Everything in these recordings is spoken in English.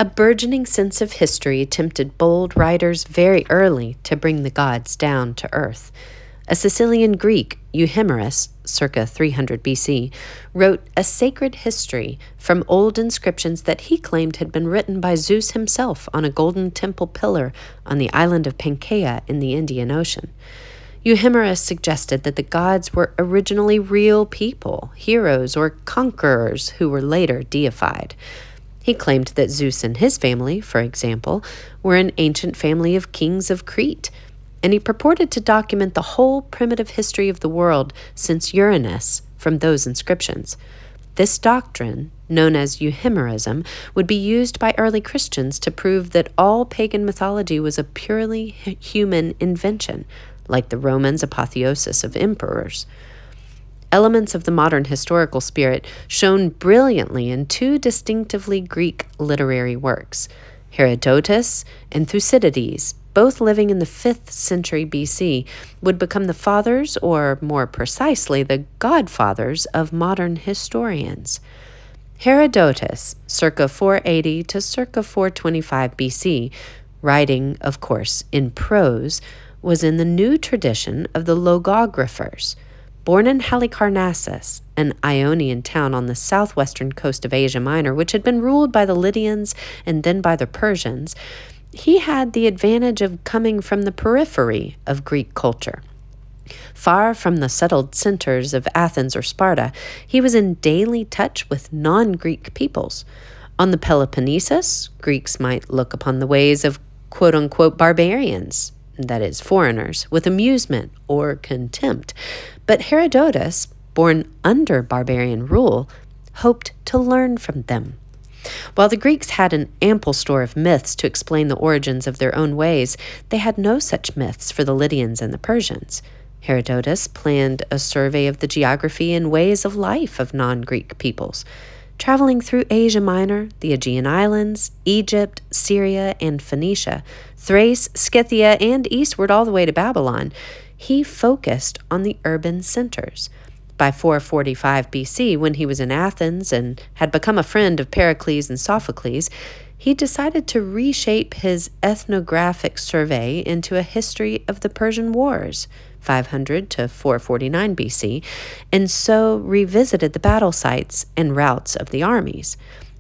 A burgeoning sense of history tempted bold writers very early to bring the gods down to earth. A Sicilian Greek, Euhemerus, circa 300 BC, wrote a sacred history from old inscriptions that he claimed had been written by Zeus himself on a golden temple pillar on the island of Pangaea in the Indian Ocean. Euhemerus suggested that the gods were originally real people, heroes, or conquerors who were later deified. He claimed that Zeus and his family, for example, were an ancient family of kings of Crete, and he purported to document the whole primitive history of the world since Uranus from those inscriptions. This doctrine, known as Euhemerism, would be used by early Christians to prove that all pagan mythology was a purely human invention, like the Romans' apotheosis of emperors. Elements of the modern historical spirit shone brilliantly in two distinctively Greek literary works, Herodotus and Thucydides, both living in the 5th century BC, would become the fathers, or more precisely, the godfathers of modern historians. Herodotus, circa 480 to circa 425 BC, writing, of course, in prose, was in the new tradition of the logographers. Born in Halicarnassus, an Ionian town on the southwestern coast of Asia Minor, which had been ruled by the Lydians and then by the Persians, he had the advantage of coming from the periphery of Greek culture. Far from the settled centers of Athens or Sparta, he was in daily touch with non-Greek peoples. On the Peloponnesus, Greeks might look upon the ways of quote-unquote barbarians, that is, foreigners, with amusement or contempt. But Herodotus, born under barbarian rule, hoped to learn from them. While the Greeks had an ample store of myths to explain the origins of their own ways, they had no such myths for the Lydians and the Persians. Herodotus planned a survey of the geography and ways of life of non-Greek peoples. Traveling through Asia Minor, the Aegean Islands, Egypt, Syria, and Phoenicia, Thrace, Scythia, and eastward all the way to Babylon, he focused on the urban centers. By 445 BC, when he was in Athens and had become a friend of Pericles and Sophocles, he decided to reshape his ethnographic survey into a history of the Persian Wars, 500 to 449 BC, and so revisited the battle sites and routes of the armies.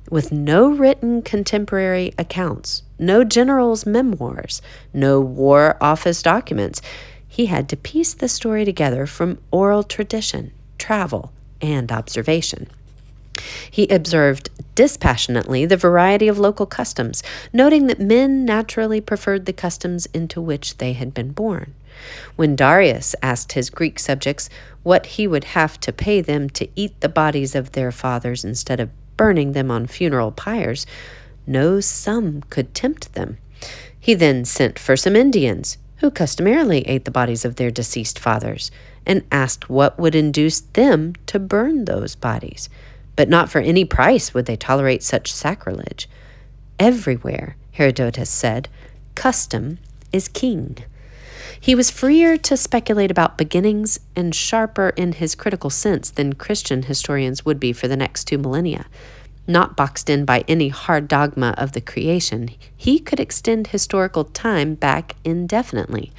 With no written contemporary accounts, no generals' memoirs, no war office documents, he had to piece the story together from oral tradition, travel, and observation. He observed dispassionately the variety of local customs, noting that men naturally preferred the customs into which they had been born. When Darius asked his Greek subjects what he would have to pay them to eat the bodies of their fathers instead of burning them on funeral pyres, no sum could tempt them. He then sent for some Indians, who customarily ate the bodies of their deceased fathers, and asked what would induce them to burn those bodies. But not for any price would they tolerate such sacrilege. Everywhere, Herodotus said, custom is king. He was freer to speculate about beginnings and sharper in his critical sense than Christian historians would be for the next 2 millennia. Not boxed in by any hard dogma of the creation, he could extend historical time back indefinitely.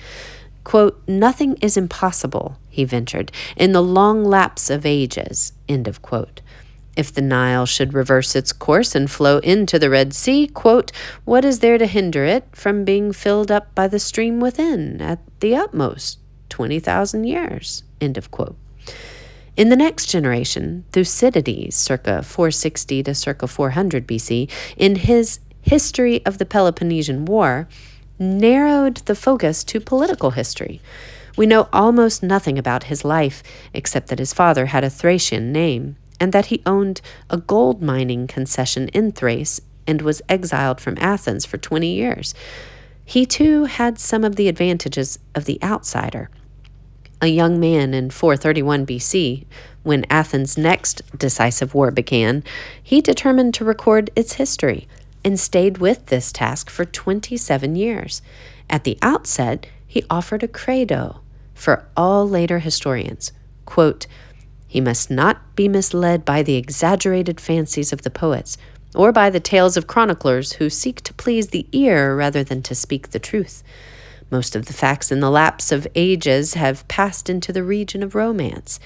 Quote, "Nothing is impossible," he ventured, "in the long lapse of ages," end of quote. If the Nile should reverse its course and flow into the Red Sea, quote, "What is there to hinder it from being filled up by the stream within at the utmost 20,000 years, end of quote. In the next generation, Thucydides, circa 460 to circa 400 BC, in his History of the Peloponnesian War, narrowed the focus to political history. We know almost nothing about his life, except that his father had a Thracian name, and that he owned a gold mining concession in Thrace and was exiled from Athens for 20 years. He too had some of the advantages of the outsider. A young man in 431 BC, when Athens' next decisive war began, he determined to record its history and stayed with this task for 27 years. At the outset, he offered a credo for all later historians. Quote, "He must not be misled by the exaggerated fancies of the poets, or by the tales of chroniclers who seek to please the ear rather than to speak the truth. Most of the facts in the lapse of ages have passed into the region of romance.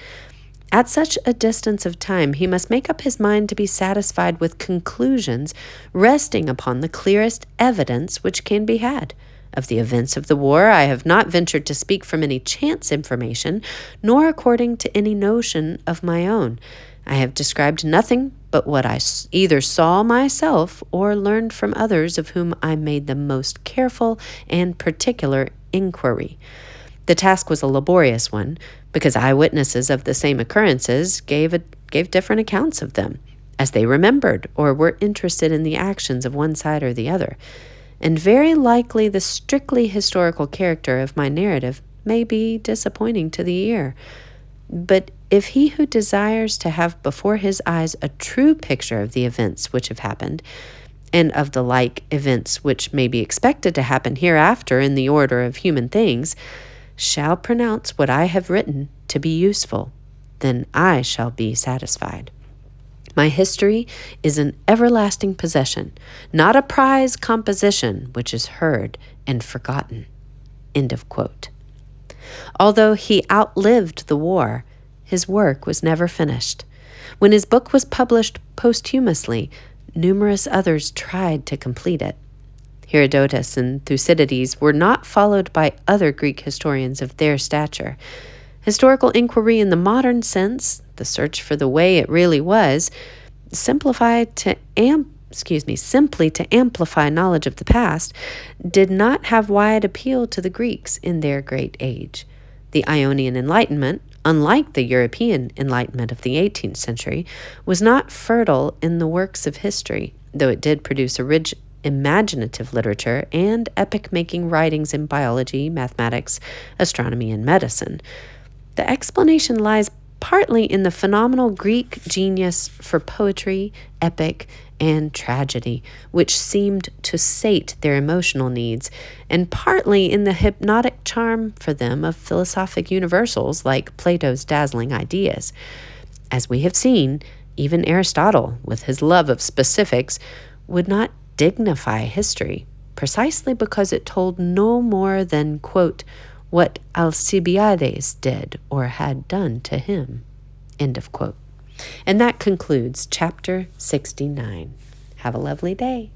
At such a distance of time, he must make up his mind to be satisfied with conclusions resting upon the clearest evidence which can be had. Of the events of the war, I have not ventured to speak from any chance information, nor according to any notion of my own. I have described nothing but what I either saw myself or learned from others of whom I made the most careful and particular inquiry. The task was a laborious one, because eyewitnesses of the same occurrences gave different accounts of them, as they remembered or were interested in the actions of one side or the other. And very likely the strictly historical character of my narrative may be disappointing to the ear. But if he who desires to have before his eyes a true picture of the events which have happened, and of the like events which may be expected to happen hereafter in the order of human things, shall pronounce what I have written to be useful, then I shall be satisfied. My history is an everlasting possession, not a prize composition which is heard and forgotten. End of quote. Although he outlived the war, his work was never finished. When his book was published posthumously, numerous others tried to complete it. Herodotus and Thucydides were not followed by other Greek historians of their stature. Historical inquiry in the modern sense, the search for the way it really was, simply to amplify knowledge of the past, did not have wide appeal to the Greeks in their great age. The Ionian Enlightenment, unlike the European Enlightenment of the 18th century, was not fertile in the works of history, though it did produce a rich imaginative literature and epic-making writings in biology, mathematics, astronomy, and medicine. The explanation lies partly in the phenomenal Greek genius for poetry, epic, and tragedy, which seemed to sate their emotional needs, and partly in the hypnotic charm for them of philosophic universals like Plato's dazzling ideas. As we have seen, even Aristotle, with his love of specifics, would not dignify history, precisely because it told no more than, quote, what Alcibiades did or had done to him, end of quote. And that concludes chapter 69. Have a lovely day.